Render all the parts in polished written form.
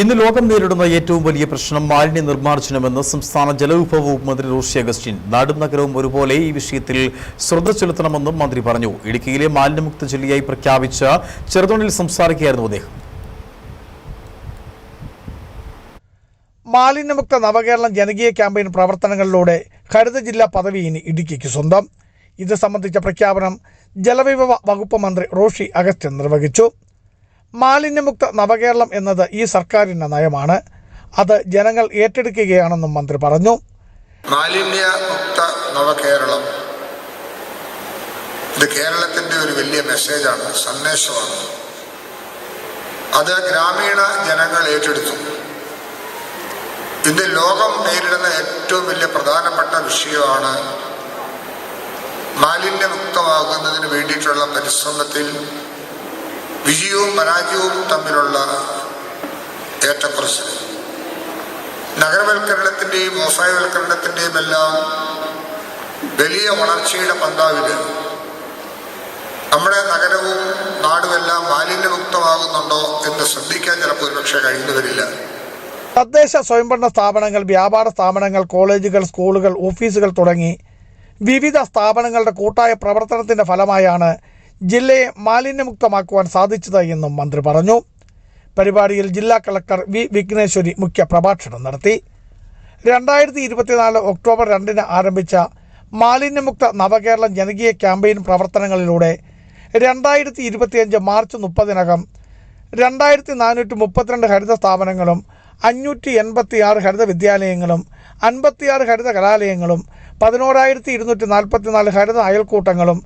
ഇന്ന് ലോകം നേരിടുന്ന ഏറ്റവും വലിയ പ്രശ്നം മാലിന്യ നിർമ്മാർജ്ജനമെന്ന് സംസ്ഥാന ജലവിഭവ വകുപ്പ് മന്ത്രി റോഷി അഗസ്റ്റിൻ. നാടും നഗരവും ഒരുപോലെ ഈ വിഷയത്തിൽ ശ്രദ്ധ ചെലുത്തണമെന്നും മന്ത്രി പറഞ്ഞു. ഇടുക്കിയിലെ മാലിന്യമുക്ത ജില്ലയായി പ്രഖ്യാപിച്ച ചെറുതോണിയിൽ സംസാരിക്കുകയായിരുന്നു അദ്ദേഹം. മാലിന്യമുക്ത നവകേരളം ജനകീയ ക്യാമ്പയിൻ പ്രവർത്തനങ്ങളിലൂടെ ഹരിത ജില്ലാ പദവി ഇനി ഇടുക്കിക്ക് സ്വന്തം. ഇത് സംബന്ധിച്ച പ്രഖ്യാപനം ജലവിഭവ വകുപ്പ് മന്ത്രി റോഷി അഗസ്റ്റിൻ നിർവഹിച്ചു. മാലിന്യമുക്ത നവകേരളം എന്നത് ഈ സർക്കാരിൻ്റെ നയമാണ്. അത് ജനങ്ങൾ ഏറ്റെടുക്കുകയാണെന്നും മന്ത്രി പറഞ്ഞു. മാലിന്യമുക്ത നവകേരളം ഇത് കേരളത്തിൻ്റെ ഒരു വലിയ മെസ്സേജാണ്, സന്ദേശമാണ്. അത് ഗ്രാമീണ ജനങ്ങൾ ഏറ്റെടുത്തു. ഇത് ലോകം നേരിടുന്ന ഏറ്റവും വലിയ പ്രധാനപ്പെട്ട വിഷയമാണ്. മാലിന്യമുക്തമാകുന്നതിന് വേണ്ടിയിട്ടുള്ള പരിശ്രമത്തിൽ വിജയവും പരാജയവും തമ്മിലുള്ള ഏറ്റക്കുറച്ചിൽ, നഗരവൽക്കരണത്തിൻ്റെയും വ്യവസായവൽക്കരണത്തിൻ്റെയും എല്ലാം വലിയ വളർച്ചയുടെ പന്താവിൽ നമ്മുടെ നഗരവും നാടുമെല്ലാം മാലിന്യമുക്തമാകുന്നുണ്ടോ എന്ന് ശ്രദ്ധിക്കാൻ ചിലപ്പോൾ ഒരുപക്ഷെ കഴിയുന്നവരില്ല. തദ്ദേശ സ്വയംഭരണ സ്ഥാപനങ്ങൾ, വ്യാപാര സ്ഥാപനങ്ങൾ, കോളേജുകൾ, സ്കൂളുകൾ, ഓഫീസുകൾ തുടങ്ങി വിവിധ സ്ഥാപനങ്ങളുടെ കൂട്ടായ പ്രവർത്തനത്തിൻ്റെ ഫലമായാണ് ജില്ലയെ മാലിന്യമുക്തമാക്കുവാൻ സാധിച്ചത് എന്നും മന്ത്രി പറഞ്ഞു. പരിപാടിയിൽ ജില്ലാ കളക്ടർ വി വിഘ്നേശ്വരി മുഖ്യ പ്രഭാഷണം നടത്തി. 2024 ഒക്ടോബർ 2 ആരംഭിച്ച മാലിന്യമുക്ത നവകേരളം ജനകീയ ക്യാമ്പയിൻ പ്രവർത്തനങ്ങളിലൂടെ 2025 മാർച്ച് 30 2432 ഹരിത സ്ഥാപനങ്ങളും 586 ഹരിത വിദ്യാലയങ്ങളും 56 ഹരിത കലാലയങ്ങളും 11,244 ഹരിത അയൽക്കൂട്ടങ്ങളും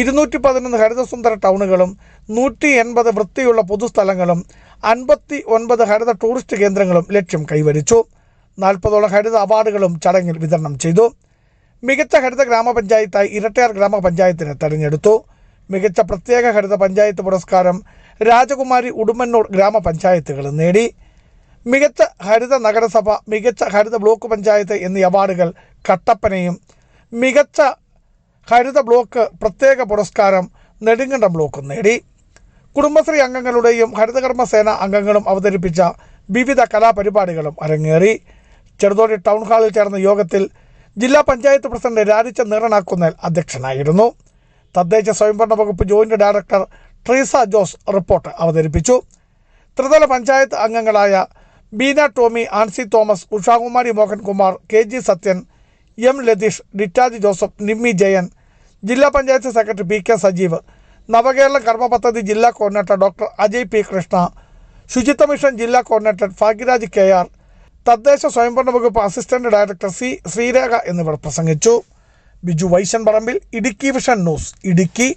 211 ഹരിതസുന്ദര ടൗണുകളും 180 വൃത്തിയുള്ള പൊതുസ്ഥലങ്ങളും 59 ഹരിത ടൂറിസ്റ്റ് കേന്ദ്രങ്ങളും ലക്ഷ്യം കൈവരിച്ചു. 40ഓളം ഹരിത അവാർഡുകളും ചടങ്ങിൽ വിതരണം ചെയ്തു. മികച്ച ഹരിത ഗ്രാമപഞ്ചായത്തായി ഇരട്ടയാർ ഗ്രാമപഞ്ചായത്തിനെ തെരഞ്ഞെടുത്തു. മികച്ച പ്രത്യേക ഹരിത പഞ്ചായത്ത് പുരസ്കാരം രാജകുമാരി ഉടുമ്പന്നൂർ ഗ്രാമപഞ്ചായത്തുകൾ നേടി. മികച്ച ഹരിത നഗരസഭ, മികച്ച ഹരിത ബ്ലോക്ക് പഞ്ചായത്ത് എന്നീ അവാർഡുകൾ കട്ടപ്പനയും, മികച്ച ഹരിത ബ്ലോക്ക് പ്രത്യേക പുരസ്കാരം നെടുങ്കണ്ടം ബ്ലോക്കും നേടി. കുടുംബശ്രീ അംഗങ്ങളുടെയും ഹരിതകർമ്മസേന അംഗങ്ങളും അവതരിപ്പിച്ച വിവിധ കലാപരിപാടികളും അരങ്ങേറി. ചെറുതോണി ടൗൺ ഹാളിൽ ചേർന്ന യോഗത്തിൽ ജില്ലാ പഞ്ചായത്ത് പ്രസിഡന്റ് രാജിച്ച നീറനാക്കുന്നേൽ അധ്യക്ഷനായിരുന്നു. തദ്ദേശ സ്വയംഭരണ വകുപ്പ് joint director Treesa Jose report അവതരിപ്പിച്ചു. ത്രിതല പഞ്ചായത്ത് അംഗങ്ങളായ ബീന ടോമി, ആൻസി തോമസ്, ഉഷാകുമാരി മോഹൻകുമാർ, KG സത്യൻ, M ലതീഷ്, ഡിറ്റാജി ജോസഫ്, നിമ്മി ജയൻ, ജില്ലാ പഞ്ചായത്ത് സെക്രട്ടറി PK സജീവ്, നവകേരളം കർമ്മ പദ്ധതി ജില്ലാ coordinator doctor Ajay P Krishna, ശുചിത്വ മിഷൻ ജില്ലാ കോർഡിനേറ്റർ ഭാഗ്യരാജ് KR, തദ്ദേശ സ്വയംഭരണ വകുപ്പ് അസിസ്റ്റന്റ് ഡയറക്ടർ C ശ്രീരേഖ എന്നിവർ പ്രസംഗിച്ചു. ബിജു വൈശൻ പറമ്പിൽ, ഇടുക്കി വിഷൻ ന്യൂസ്, ഇടുക്കി.